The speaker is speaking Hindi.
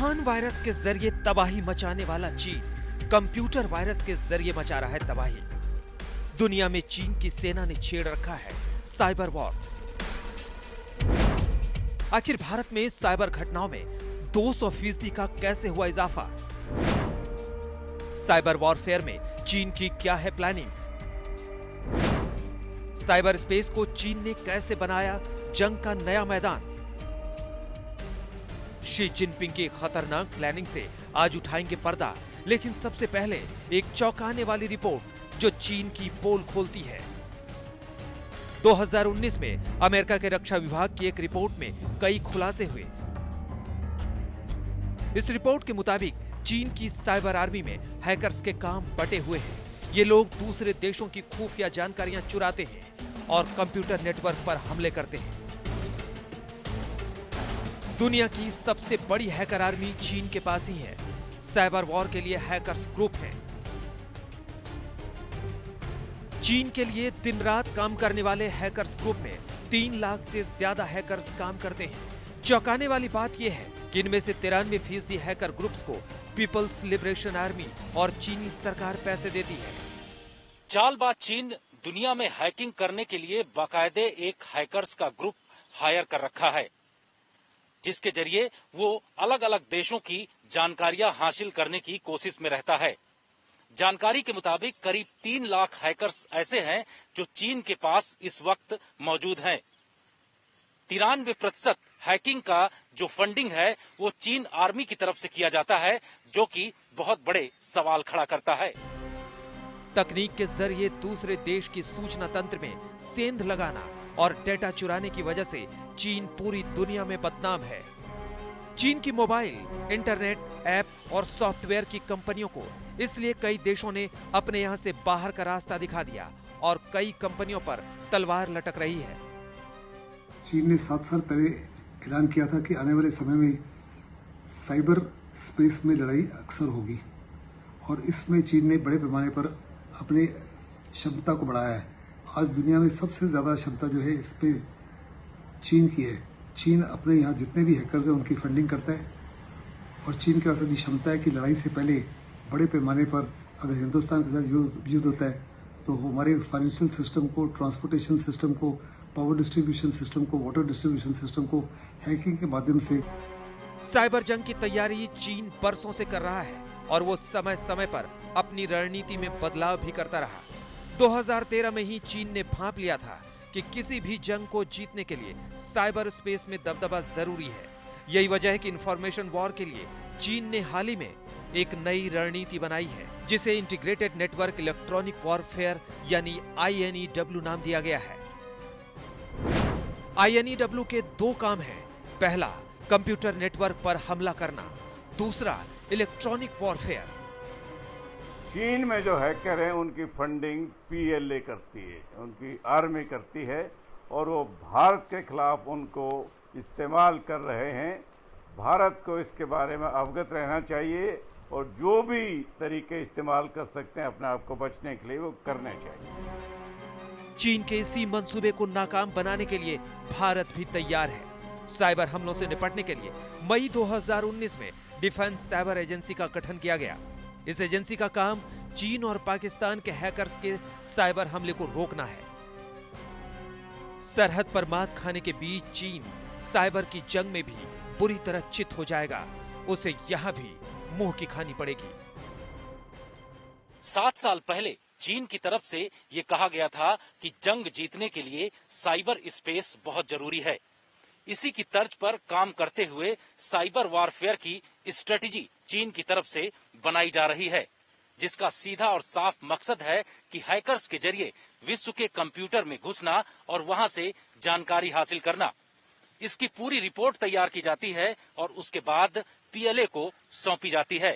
वुहान वायरस के जरिए तबाही मचाने वाला चीन कंप्यूटर वायरस के जरिए मचा रहा है तबाही। दुनिया में चीन की सेना ने छेड़ रखा है साइबर वॉर। आखिर भारत में साइबर घटनाओं में 200% का कैसे हुआ इजाफा? साइबर वॉरफेयर में चीन की क्या है प्लानिंग? साइबर स्पेस को चीन ने कैसे बनाया जंग का नया मैदान? शी जिनपिंग की खतरनाक प्लानिंग से आज उठाएंगे पर्दा, लेकिन सबसे पहले एक चौंकाने वाली रिपोर्ट जो चीन की पोल खोलती है। 2019 में अमेरिका के रक्षा विभाग की एक रिपोर्ट में कई खुलासे हुए। इस रिपोर्ट के मुताबिक चीन की साइबर आर्मी में हैकर्स के काम बटे हुए हैं। ये लोग दूसरे देशों की खुफिया जानकारियां चुराते हैं और कंप्यूटर नेटवर्क पर हमले करते हैं। दुनिया की सबसे बड़ी हैकर आर्मी चीन के पास ही है। साइबर वॉर के लिए हैकर्स ग्रुप है। चीन के लिए दिन रात काम करने वाले हैकर्स ग्रुप में 3 लाख से ज्यादा हैकर्स काम करते हैं। चौंकाने वाली बात यह है कि इनमें से 93% हैकर ग्रुप्स को पीपल्स लिबरेशन आर्मी और चीनी सरकार पैसे देती है। चालबाज चीन दुनिया में हैकिंग करने के लिए बाकायदे एक हैकर्स का ग्रुप हायर कर रखा है, जिसके जरिए वो अलग अलग देशों की जानकारियां हासिल करने की कोशिश में रहता है। जानकारी के मुताबिक करीब 3 लाख हैकर्स ऐसे हैं जो चीन के पास इस वक्त मौजूद हैं। 93% हैकिंग का जो फंडिंग है वो चीन आर्मी की तरफ से किया जाता है, जो कि बहुत बड़े सवाल खड़ा करता है। तकनीक के जरिए दूसरे देश की सूचना तंत्र में सेंध लगाना और डेटा चुराने की वजह से चीन पूरी दुनिया में बदनाम है। चीन की मोबाइल, इंटरनेट, ऐप और सॉफ्टवेयर की कंपनियों को इसलिए कई देशों ने अपने यहां से बाहर का रास्ता दिखा दिया और कई कंपनियों पर तलवार लटक रही है। चीन ने 7 साल पहले ऐलान किया था कि आने वाले समय में साइबर स्पेस में लड़ाई अक्सर होगी और इसमें चीन ने बड़े पैमाने पर अपनी क्षमता को बढ़ाया है। आज दुनिया में सबसे ज़्यादा क्षमता जो है इस पे चीन की है। चीन अपने यहाँ जितने भी हैकर्स हैं उनकी फंडिंग करता है और चीन के पास भी क्षमता है कि लड़ाई से पहले बड़े पैमाने पर अगर हिंदुस्तान के साथ युद्ध होता है तो हमारे फाइनेंशियल सिस्टम को, ट्रांसपोर्टेशन सिस्टम को, पावर डिस्ट्रीब्यूशन सिस्टम को, वाटर डिस्ट्रीब्यूशन सिस्टम को हैकिंग के माध्यम से। साइबर जंग की तैयारी चीन बरसों से कर रहा है और वो समय समय पर अपनी रणनीति में बदलाव भी करता रहा। 2013 में ही चीन ने भांप लिया था कि किसी भी जंग को जीतने के लिए साइबर स्पेस में दबदबा जरूरी है। यही वजह है कि इंफॉर्मेशन वॉर के लिए चीन ने हाल ही में एक नई रणनीति बनाई है, जिसे इंटीग्रेटेड नेटवर्क इलेक्ट्रॉनिक वॉरफेयर यानी INEW नाम दिया गया है। INEW के 2 काम हैं। पहला, कंप्यूटर नेटवर्क पर हमला करना, दूसरा इलेक्ट्रॉनिक वॉरफेयर। चीन में जो हैकर हैं उनकी फंडिंग PLA करती है, उनकी आर्मी करती है और वो भारत के खिलाफ उनको इस्तेमाल कर रहे हैं। भारत को इसके बारे में अवगत रहना चाहिए और जो भी तरीके इस्तेमाल कर सकते हैं अपने आप को बचने के लिए वो करने चाहिए। चीन के इसी मंसूबे को नाकाम बनाने के लिए भारत भी तैयार है। साइबर हमलों से निपटने के लिए मई 2019 में डिफेंस साइबर एजेंसी का गठन किया गया। इस एजेंसी का काम चीन और पाकिस्तान के हैकर्स के साइबर हमले को रोकना है। सरहद पर मात खाने के बीच चीन साइबर की जंग में भी बुरी तरह चित हो जाएगा। उसे यहां भी मुंह की खानी पड़ेगी। 7 साल पहले चीन की तरफ से ये कहा गया था कि जंग जीतने के लिए साइबर स्पेस बहुत जरूरी है। इसी की तर्ज पर काम करते हुए साइबर वॉरफेयर की स्ट्रेटेजी चीन की तरफ से बनाई जा रही है, जिसका सीधा और साफ मकसद है कि हैकर्स के जरिए विश्व के कंप्यूटर में घुसना और वहां से जानकारी हासिल करना। इसकी पूरी रिपोर्ट तैयार की जाती है और उसके बाद PLA को सौंपी जाती है।